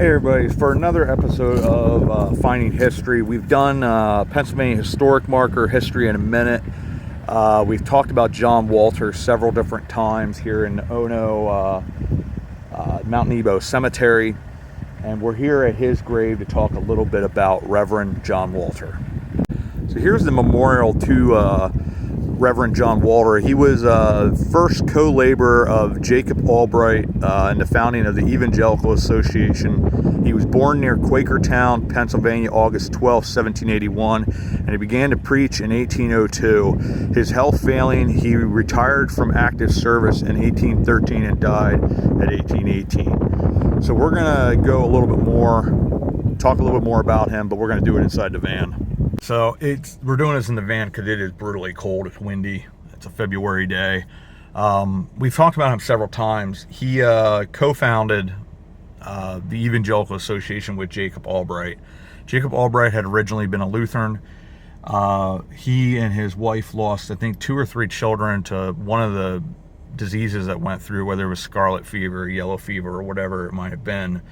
Hey everybody, for another episode of Finding History. We've done Pennsylvania Historic Marker History in a Minute. We've talked about John Walter several different times here in Ono, Mount Nebo Cemetery. And we're here at his grave to talk a little bit about Reverend John Walter. So here's the memorial to Reverend John Walter. He was first co-laborer of Jacob Albright in the founding of the Evangelical Association. He was born near Quakertown, Pennsylvania, August 12, 1781, and he began to preach in 1802. His health failing, he retired from active service in 1813 and died at 1818. So we're going to go a little bit more, talk a little bit more about him, but we're going to do it inside the van. So we're doing this in the van because it is brutally cold. It's windy. It's a February day. We've talked about him several times. He co-founded the Evangelical Association with Jacob Albright. Jacob Albright had originally been a Lutheran. He and his wife lost, I think, 2 or 3 children to one of the diseases that went through, whether it was scarlet fever, yellow fever, or whatever it might have been.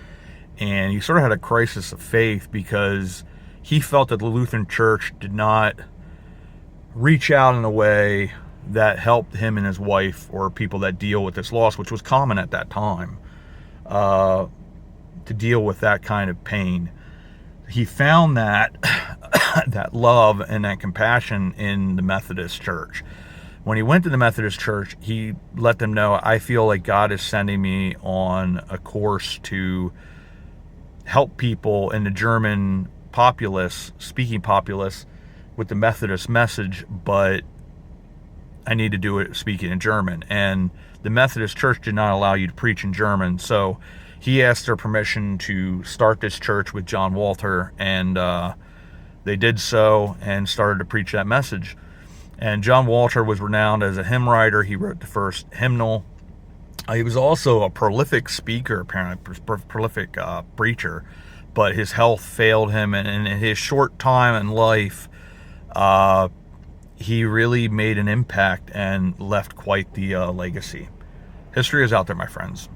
And he sort of had a crisis of faith because he felt that the Lutheran Church did not reach out in a way that helped him and his wife or people that deal with this loss, which was common at that time, to deal with that kind of pain. He found that that love and that compassion in the Methodist Church. When he went to the Methodist Church, he let them know, I feel like God is sending me on a course to help people in the German speaking populace with the Methodist message, but I need to do it speaking in German. And the Methodist Church did not allow you to preach in German, so he asked their permission to start this church with John Walter, and they did so and started to preach that message. And John Walter was renowned as a hymn writer. He wrote the first hymnal. He was also a prolific speaker, apparently, prolific preacher. But his health failed him, and in his short time in life, he really made an impact and left quite the legacy. History is out there, my friends.